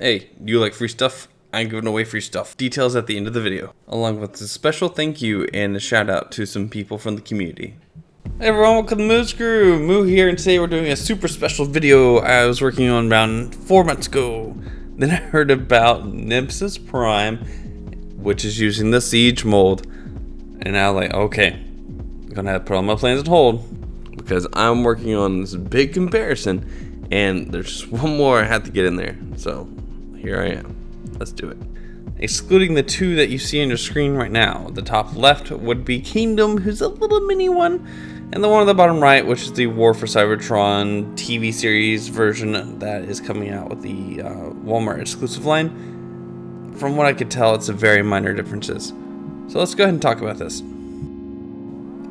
Hey, do you like free stuff? I'm giving away free stuff. Details at the end of the video, along with a special thank you and a shout out to some people from the community. Hey everyone, welcome to Moo's Crew. Moo here, and today we're doing a super special video I was working on around 4 months ago. Then I heard about Nemesis Prime, which is using the Siege mold, and I was like, okay, I'm gonna have to put all my plans on hold because I'm working on this big comparison, and there's one more I have to get in there. So here I am. Let's do it. Excluding the two that you see on your screen right now, the top left would be Kingdom, who's a little mini one, and the one on the bottom right, which is the War For Cybertron TV series version that is coming out with the Walmart exclusive line. From what I could tell, it's a very minor differences. So let's go ahead and talk about this.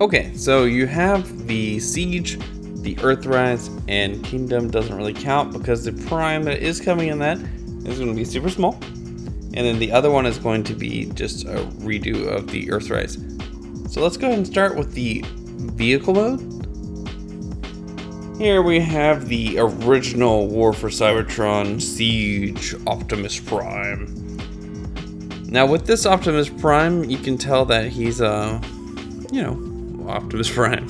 Okay, so you have the Siege, the EarthRise, and Kingdom doesn't really count because the Prime that is coming in that is going to be super small. And then the other one is going to be just a redo of the EarthRise. So let's go ahead and start with the vehicle mode. Here we have the original War For Cybertron Siege Optimus Prime. Now with this Optimus Prime, you can tell that he's Optimus Prime.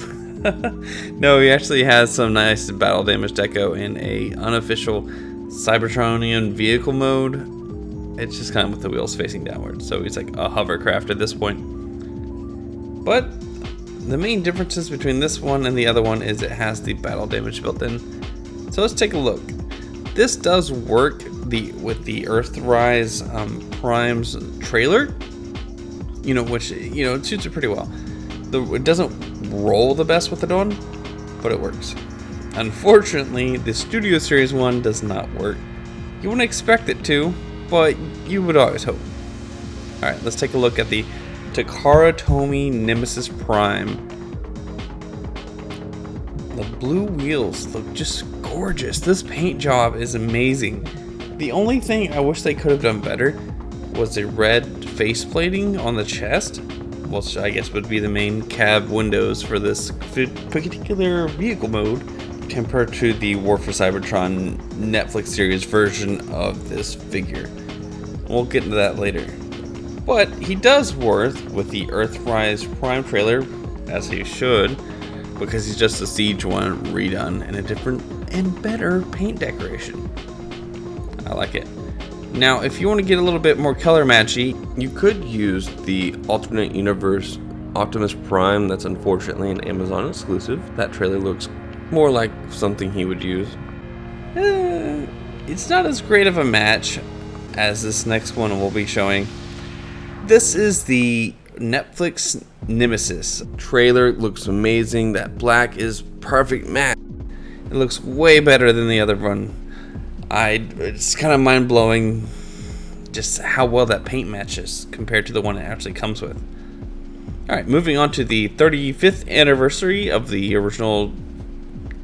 No, he actually has some nice battle damage deco in a unofficial Cybertronian vehicle mode. It's just kind of with the wheels facing downward, so he's like a hovercraft at this point. But the main differences between this one and the other one is it has the battle damage built in. So let's take a look. This does work with the EarthRise Prime's trailer, which it suits it pretty well. It doesn't roll the best with it on, but it works. Unfortunately, the Studio Series one does not work. You wouldn't expect it to, but you would always hope. Alright, let's take a look at the Takara Tomy Nemesis Prime. The blue wheels look just gorgeous. This paint job is amazing. The only thing I wish they could have done better was the red face plating on the chest, which I guess would be the main cab windows for this particular vehicle mode, compared to the War For Cybertron Netflix series version of this figure. We'll get into that later. But he does work with the EarthRise Prime trailer, as he should, because he's just a Siege one redone in a different and better paint decoration. I like it. Now, if you want to get a little bit more color matchy, you could use the alternate universe Optimus Prime that's unfortunately an Amazon exclusive. That trailer looks more like something he would use. It's not as great of a match as this next one we'll be showing. This is the Netflix Nemesis. Trailer looks amazing. That black is perfect match. It looks way better than the other one. It's kind of mind-blowing just how well that paint matches compared to the one it actually comes with. Alright, moving on to the 35th anniversary of the original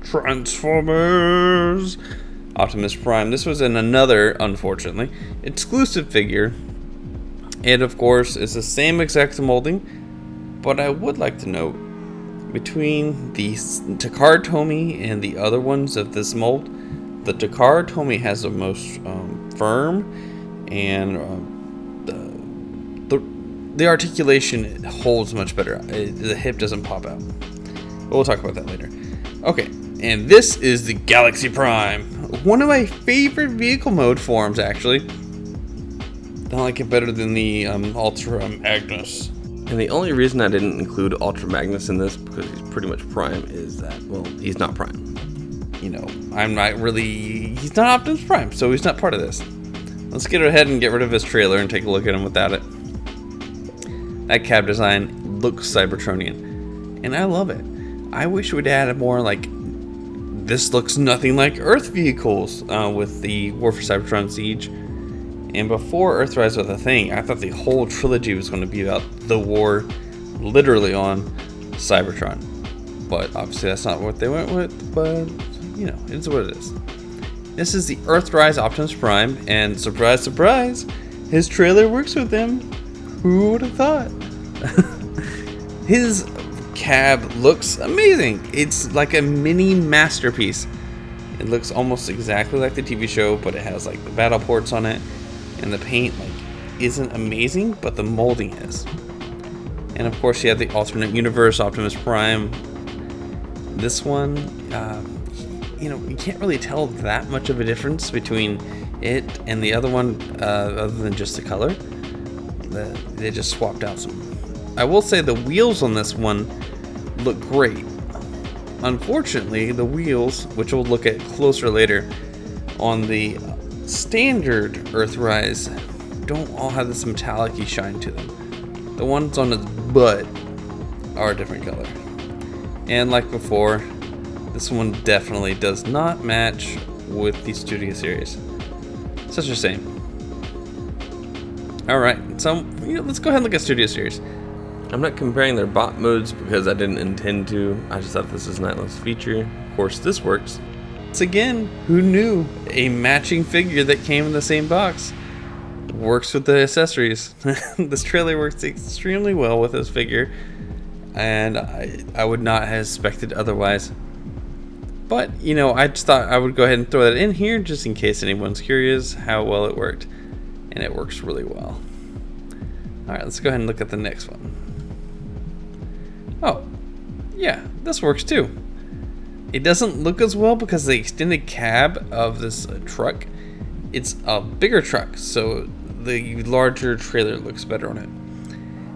Transformers Optimus Prime. This was in another, unfortunately, exclusive figure. And of course, it's the same exact molding, but I would like to note, between the Takara Tomy and the other ones of this mold, the Takara Tomy has the most firm, and the articulation holds much better. The hip doesn't pop out. But we'll talk about that later. Okay, and this is the Galaxy Prime. One of my favorite vehicle mode forms, actually. I like it better than the Ultra Magnus. And the only reason I didn't include Ultra Magnus in this, because he's pretty much Prime, is that, well, he's not Prime. He's not Optimus Prime, so he's not part of this. Let's get ahead and get rid of his trailer and take a look at him without it. That cab design looks Cybertronian, and I love it. I wish we'd add more like, this looks nothing like Earth vehicles with the War For Cybertron Siege. And before EarthRise was a thing, I thought the whole trilogy was going to be about the war literally on Cybertron. But obviously that's not what they went with, but it's what it is. This is the EarthRise Optimus Prime, and surprise, surprise, his trailer works with him. Who would have thought? His cab looks amazing. It's like a mini masterpiece. It looks almost exactly like the TV show, but it has like the battle ports on it, and the paint like isn't amazing, but the molding is. And of course you have the alternate universe Optimus Prime. This one, you know, you can't really tell that much of a difference between it and the other one, other than just the color. They just swapped out some. I will say the wheels on this one look great. Unfortunately, the wheels, which we'll look at closer later, on the standard EarthRise don't all have this metallic-y shine to them. The ones on its butt are a different color. And like before, this one definitely does not match with the Studio Series. Such a shame. Alright, so let's go ahead and look at Studio Series. I'm not comparing their bot modes because I didn't intend to. I just thought this is a nice feature. Of course, this works. Once again, who knew a matching figure that came in the same box works with the accessories. This trailer works extremely well with this figure, and I would not have expected otherwise. But, you know, I just thought I would go ahead and throw that in here just in case anyone's curious how well it worked. And it works really well. Alright, let's go ahead and look at the next one. Oh, yeah, this works too. It doesn't look as well because the extended cab of this truck, it's a bigger truck, so the larger trailer looks better on it.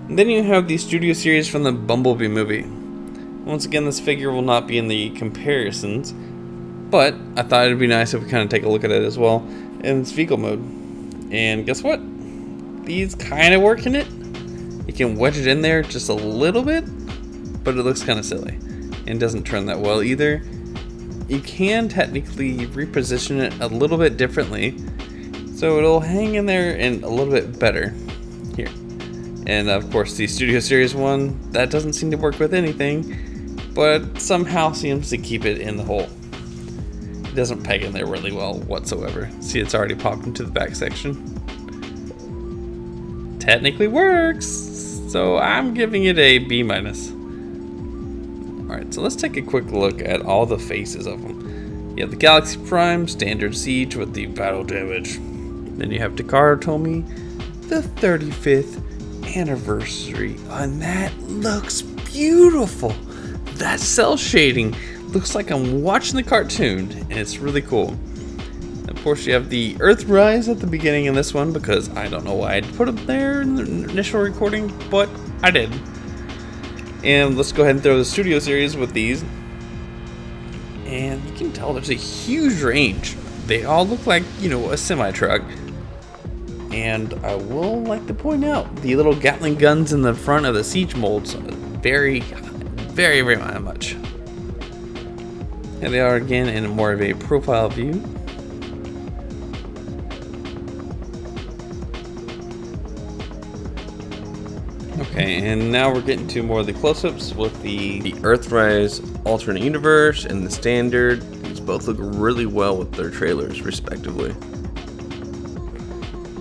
And then you have the Studio Series from the Bumblebee movie. Once again, this figure will not be in the comparisons, but I thought it'd be nice if we kind of take a look at it as well in its vehicle mode. And guess what? These kind of work in it. You can wedge it in there just a little bit, but it looks kind of silly and doesn't turn that well either. You can technically reposition it a little bit differently, so it'll hang in there and a little bit better here. And of course the Studio Series one, that doesn't seem to work with anything, but somehow seems to keep it in the hole. It doesn't peg in there really well whatsoever. See, it's already popped into the back section. Technically works, so I'm giving it a B-. Alright, so let's take a quick look at all the faces of them. You have the Galaxy Prime, standard Siege with the battle damage. Then you have Takara Tomy, the 35th anniversary, and that looks beautiful. That cell shading looks like I'm watching the cartoon, and it's really cool. Of course, you have the EarthRise at the beginning in this one because I don't know why I'd put it there in the initial recording, but I did. And let's go ahead and throw the Studio Series with these. And you can tell there's a huge range. They all look like, you know, a semi-truck. And I will like to point out the little Gatling guns in the front of the Siege molds very, very, very much. And they are again in more of a profile view. Okay, and now we're getting to more of the close-ups with the EarthRise alternate universe and the standard. These both look really well with their trailers, respectively.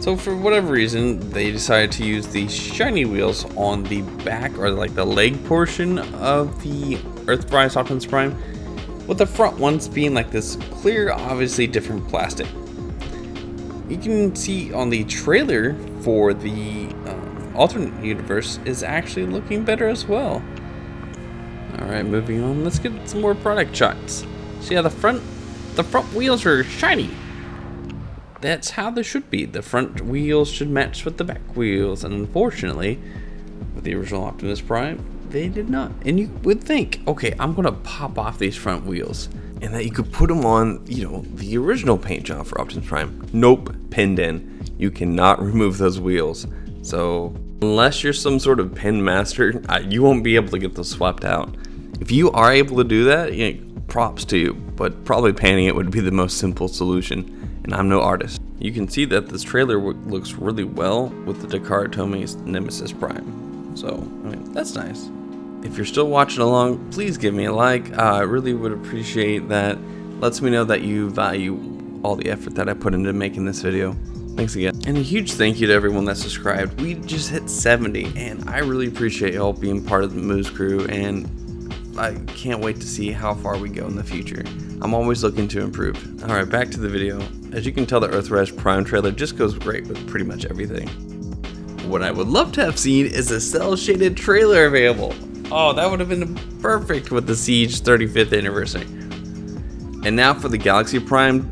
So for whatever reason, they decided to use the shiny wheels on the back, or like the leg portion of the EarthRise Optimus Prime, with the front ones being like this clear, obviously different plastic. You can see on the trailer for the alternate universe is actually looking better as well. Alright, moving on, let's get some more product shots. So yeah, the front wheels are shiny. That's how they should be. The front wheels should match with the back wheels, and unfortunately, with the original Optimus Prime, they did not. And you would think, okay, I'm gonna pop off these front wheels, and that you could put them on, you know, the original paint job for Optimus Prime. Nope, pinned in. You cannot remove those wheels. So unless you're some sort of pin master, you won't be able to get those swapped out. If you are able to do that, you know, props to you, but probably painting it would be the most simple solution. And I'm no artist. You can see that this trailer looks really well with the Takara Tomy's Nemesis Prime. So, I mean, that's nice. If you're still watching along, please give me a like. I really would appreciate that. Lets me know that you value all the effort that I put into making this video. Thanks again. And a huge thank you to everyone that subscribed. We just hit 70, and I really appreciate y'all being part of the Moose crew and I can't wait to see how far we go in the future. I'm always looking to improve. Alright, back to the video. As you can tell, the EarthRise Prime trailer just goes great with pretty much everything. What I would love to have seen is a cel-shaded trailer available. Oh, that would have been perfect with the Siege 35th anniversary. And now for the Galaxy Prime,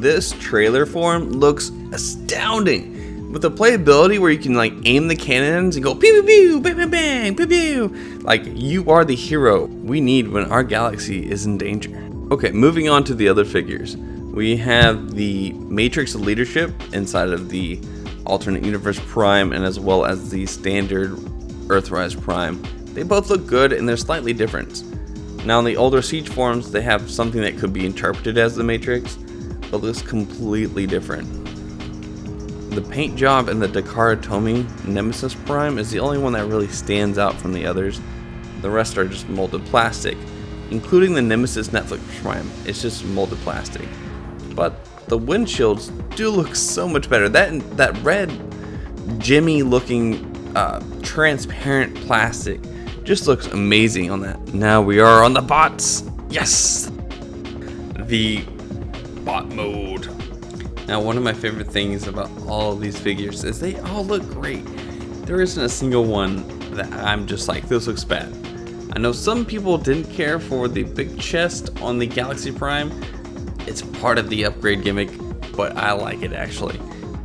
this trailer form looks astounding. With the playability where you can like aim the cannons and go pew pew pew, bang bang bang, pew pew. Like, you are the hero we need when our galaxy is in danger. Okay, moving on to the other figures. We have the Matrix leadership inside of the alternate universe Prime, and as well as the standard EarthRise Prime. They both look good and they're slightly different. Now in the older Siege forms, they have something that could be interpreted as the Matrix, but looks completely different. The paint job in the Takara Tomy Nemesis Prime is the only one that really stands out from the others. The rest are just molded plastic, including the Nemesis Netflix Prime. It's just molded plastic. But the windshields do look so much better. That red Jimmy looking transparent plastic just looks amazing on that. Now we are on the bots. Yes! The bot mode. Now, one of my favorite things about all of these figures is they all look great. There isn't a single one that I'm just like, this looks bad. I know some people didn't care for the big chest on the Galaxy Prime. It's part of the upgrade gimmick, but I like it actually.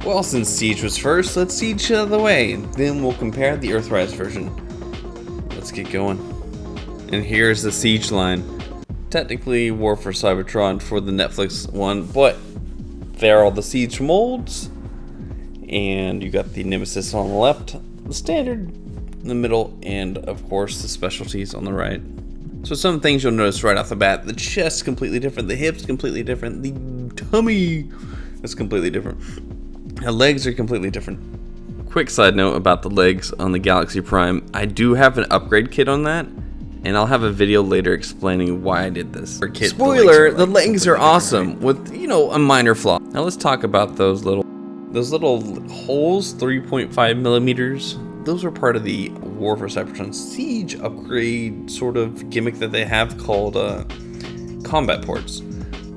Well, since Siege was first, let's see each out of the way. Then we'll compare the EarthRise version. Let's get going. And here's the Siege line. Technically War For Cybertron for the Netflix one, but there are all the Siege molds, and you got the Nemesis on the left, the standard in the middle, and of course the specialties on the right. So some things you'll notice right off the bat: the chest completely different, the hips completely different, the tummy is completely different, the legs are completely different. Quick side note about the legs on the Galaxy Prime: I do have an upgrade kit on that, and I'll have a video later explaining why I did this. Spoiler, the legs are awesome with, you know, a minor flaw. Now let's talk about those little holes, 3.5 millimeters. Those are part of the War For Cybertron Siege upgrade sort of gimmick that they have called combat ports.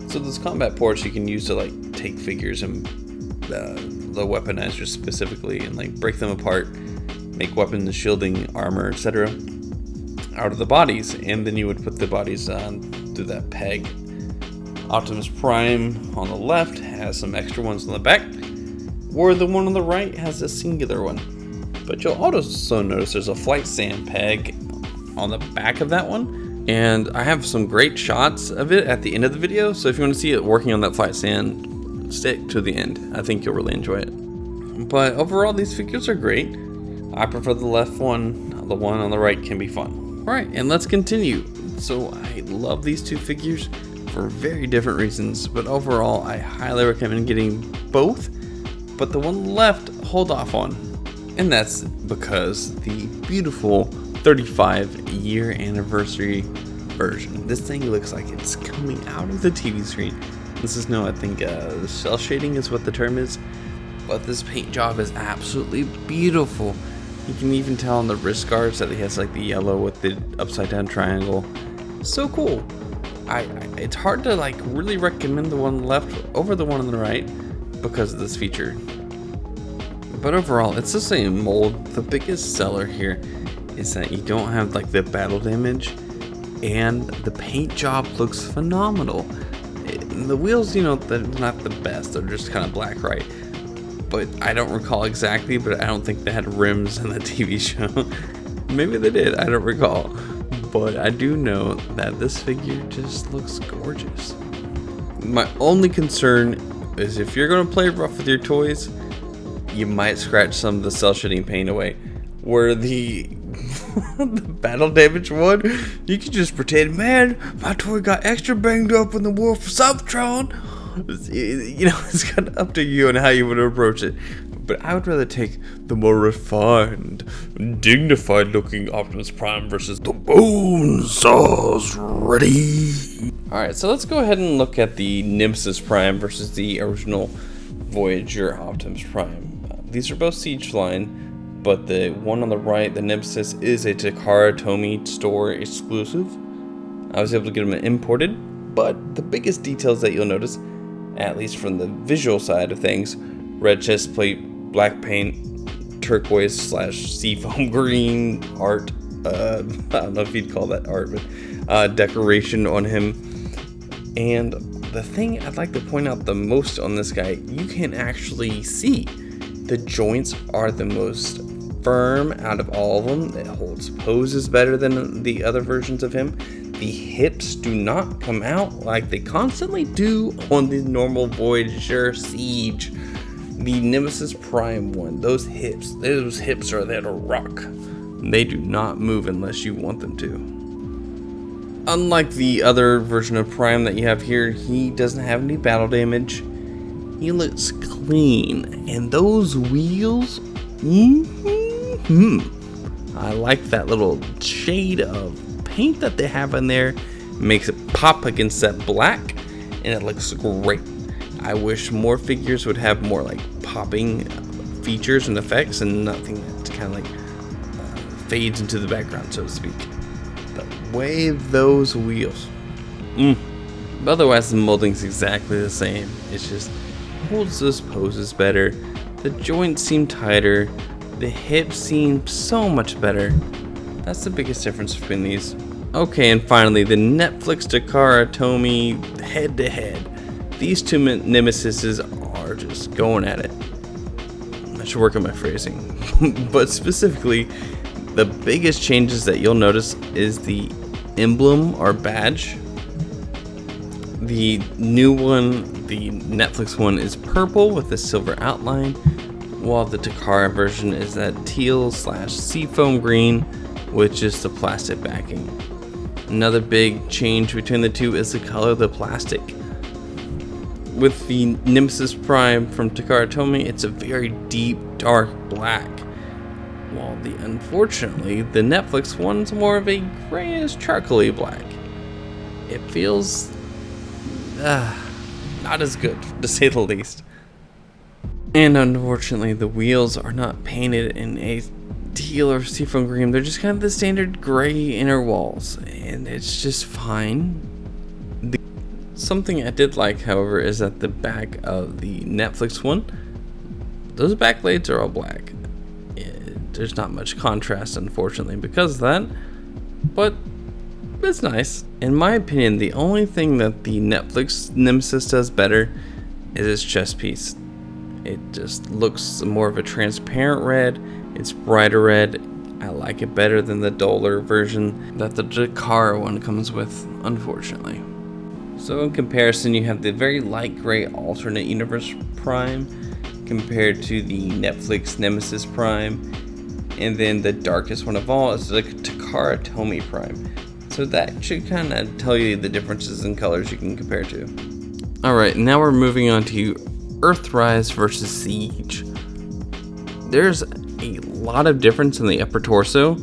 So those combat ports you can use to like take figures and the weaponizers specifically and like break them apart, make weapons, shielding, armor, etc. out of the bodies, and then you would put the bodies on through that peg. Optimus Prime on the left has some extra ones on the back, where the one on the right has a singular one. But you'll also notice there's a flight stand peg on the back of that one, and I have some great shots of it at the end of the video, so if you want to see it working on that flight stand, stick to the end. I think you'll really enjoy it. But overall, these figures are great. I prefer the left one. The one on the right can be fun. Alright, and let's continue. So I love these two figures for very different reasons, but overall I highly recommend getting both, but the one left, hold off on. And that's because the beautiful 35-year anniversary version. This thing looks like it's coming out of the TV screen. This is I think cel shading is what the term is, but this paint job is absolutely beautiful. You can even tell on the wrist guards that he has like the yellow with the upside down triangle. So cool. It's hard to like really recommend the one left over the one on the right because of this feature. But overall, it's the same mold. The biggest seller here is that you don't have like the battle damage, and the paint job looks phenomenal. The wheels, you know, they're not the best. They're just kind of black, right? But I don't recall exactly, but I don't think they had rims in the TV show. Maybe they did, I don't recall. But I do know that this figure just looks gorgeous. My only concern is if you're going to play rough with your toys, you might scratch some of the cel shading paint away. Where the battle damage one, you can just pretend, man, my toy got extra banged up in the War For Cybertron. You know, it's kind of up to you on how you would approach it. But I would rather take the more refined, dignified looking Optimus Prime versus the bone saws ready. Alright, so let's go ahead and look at the Nemesis Prime versus the original Voyager Optimus Prime. These are both Siege line, but the one on the right, the Nemesis, is a Takara Tomy store exclusive. I was able to get them imported, but the biggest details that you'll notice, at least from the visual side of things, red chest plate, black paint, turquoise / seafoam green art, I don't know if you'd call that art, but decoration on him. And the thing I'd like to point out the most on this guy, you can actually see the joints are the most firm out of all of them. It holds poses better than the other versions of him. The hips do not come out like they constantly do on the normal Voyager Siege. The Nemesis Prime one, those hips are there to rock. They do not move unless you want them to. Unlike the other version of Prime that you have here, he doesn't have any battle damage. He looks clean, and those wheels, I like that little shade of paint that they have in there. Makes it pop against that black, and it looks great. I wish more figures would have more like popping features and effects, and nothing that kind of like fades into the background, so to speak. But wave those wheels. But otherwise, the molding's exactly the same. It's just holds those poses better. The joints seem tighter. The hips seem so much better. That's the biggest difference between these. Okay, and finally, the Netflix Takara Tomy head-to-head. These two Nemesises are just going at it. I should work on my phrasing. But specifically, the biggest changes that you'll notice is the emblem or badge. The new one, the Netflix one, is purple with a silver outline, while the Takara version is that teal / seafoam green with just the plastic backing. Another big change between the two is the color of the plastic. With the Nemesis Prime from Takara Tomy, it's a very deep, dark black, while unfortunately, the Netflix one's more of a grayish, charcoaly black. It feels not as good, to say the least. And unfortunately, the wheels are not painted in a teal or seafoam green. They're just kind of the standard gray inner walls, and it's just fine. Something I did like, however, is that the back of the Netflix one, those back blades are all black. There's not much contrast, unfortunately, because of that, but it's nice. In my opinion, the only thing that the Netflix Nemesis does better is its chest piece. It just looks more of a transparent red. It's brighter red. I like it better than the duller version that the Takara one comes with, unfortunately. So in comparison, you have the very light gray alternate universe Prime compared to the Netflix Nemesis Prime, and then the darkest one of all is the Takara Tomy Prime. So that should kind of tell you the differences in colors you can compare to. Alright, now we're moving on to EarthRise versus Siege. There's a lot of difference in the upper torso,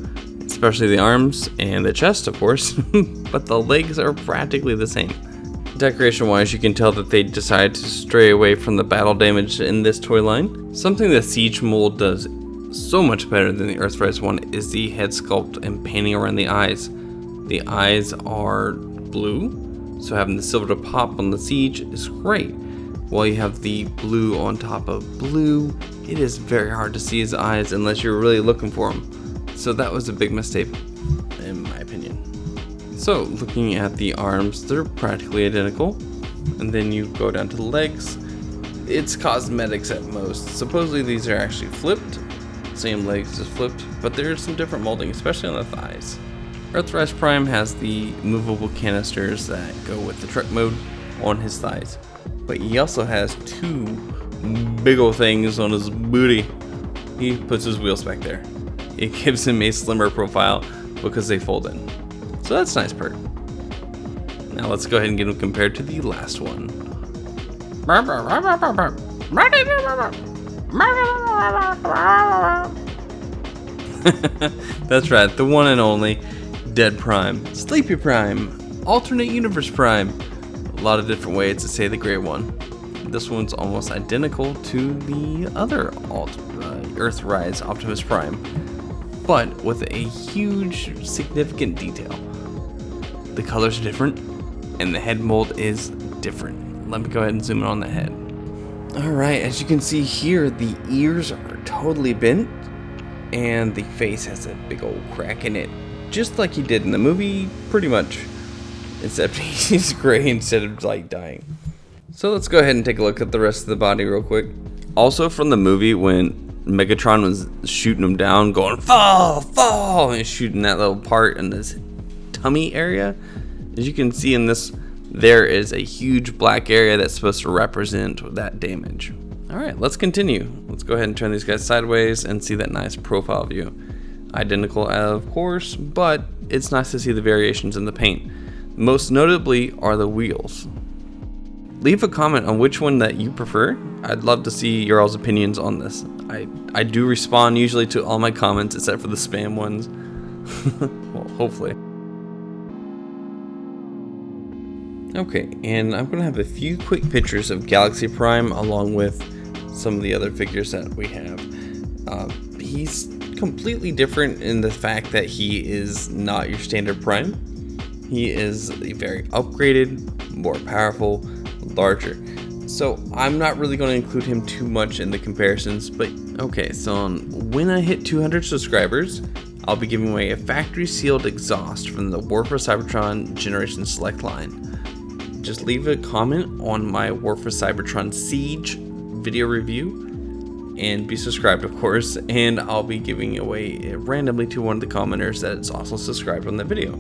especially the arms and the chest, of course, but the legs are practically the same. Decoration wise, you can tell that they decided to stray away from the battle damage in this toy line. Something the Siege mold does so much better than the EarthRise one is the head sculpt and painting around the eyes. The eyes are blue, so having the silver to pop on the Siege is great. While you have the blue on top of blue, it is very hard to see his eyes unless you're really looking for them. So that was a big mistake, in my opinion. So looking at the arms, they're practically identical. And then you go down to the legs. It's cosmetics at most. Supposedly these are actually flipped. Same legs, just flipped. But there's some different molding, especially on the thighs. EarthRise Prime has the movable canisters that go with the truck mode on his thighs. But he also has two big old things on his booty. He puts his wheels back there. It gives him a slimmer profile because they fold in. So that's a nice perk. Now let's go ahead and get him compared to the last one. That's right, the one and only Dead Prime, Sleepy Prime, Alternate Universe Prime. A lot of different ways to say the gray one. This one's almost identical to the other EarthRise Optimus Prime, but with a huge significant detail. the colors are different, and the head mold is different. Let me go ahead and zoom in on the head. Alright, as you can see here, the ears are totally bent, and the face has a big old crack in it, just like he did in the movie, pretty much. Except he's gray instead of like dying. So let's go ahead and take a look at the rest of the body real quick. Also from the movie, when Megatron was shooting him down, going fall, fall, and shooting that little part in this tummy area, as you can see in this, there is a huge black area that's supposed to represent that damage. Alright, let's continue. Let's go ahead and turn these guys sideways and see that nice profile view. Identical, of course, but it's nice to see the variations in the paint. Most notably are the wheels. Leave a comment on which one that you prefer. I'd love to see your all's opinions on this. I do respond usually to all my comments except for the spam ones. Well, hopefully. Okay, and I'm gonna have a few quick pictures of Galaxy Prime along with some of the other figures that we have. He's completely different in the fact that he is not your standard Prime. He is a very upgraded, more powerful, larger. So I'm not really going to include him too much in the comparisons, but okay, so when I hit 200 subscribers, I'll be giving away a factory sealed exhaust from the War For Cybertron Generation Select line. Just leave a comment on my War For Cybertron Siege video review and be subscribed, of course, and I'll be giving away randomly to one of the commenters that is also subscribed on the video.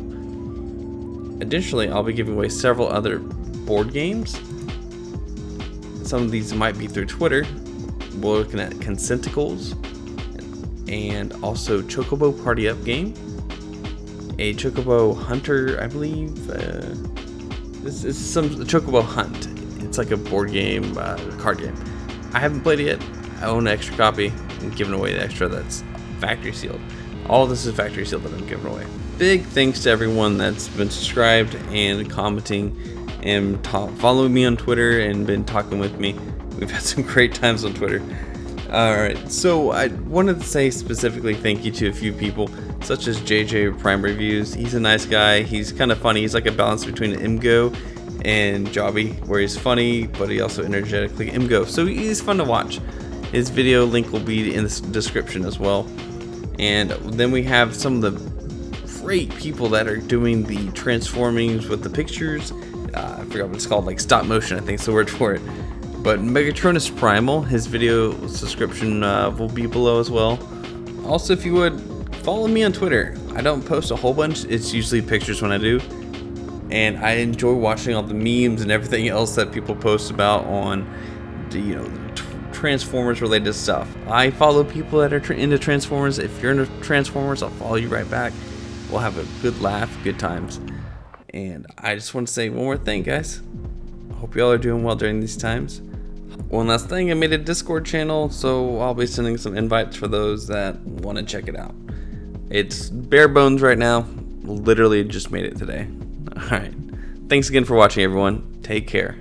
Additionally, I'll be giving away several other board games. Some of these might be through Twitter. We're looking at Consenticles and also Chocobo Party Up game, a Chocobo Hunter, I believe. This is some Chocobo Hunt. It's like a board game, card game. I haven't played it yet. I own an extra copy and giving away the extra that's factory sealed. All of this is factory sealed that I'm giving away. Big thanks to everyone that's been subscribed and commenting and following me on Twitter and been talking with me. We've had some great times on Twitter. Alright, so I wanted to say specifically thank you to a few people, such as JJ Prime Reviews. He's a nice guy. He's kind of funny. He's like a balance between Imgo and Jobby, where he's funny, but he also energetically Imgo. So he's fun to watch. His video link will be in the description as well. And then we have some of the great people that are doing the transformings with the pictures. I forgot what it's called, like stop motion, I think is the word for it. But Megatronus Primal, his video subscription will be below as well. Also, if you would, follow me on Twitter. I don't post a whole bunch, it's usually pictures when I do. And I enjoy watching all the memes and everything else that people post about on the, Transformers related stuff. I follow people that are into Transformers. If you're into Transformers, I'll follow you right back. We'll have a good laugh, good times. And I just want to say one more thing, guys. I hope y'all are doing well during these times. One last thing, I made a Discord channel, so I'll be sending some invites for those that want to check it out. It's bare bones right now. Literally just made it today. Alright. Thanks again for watching, everyone. Take care.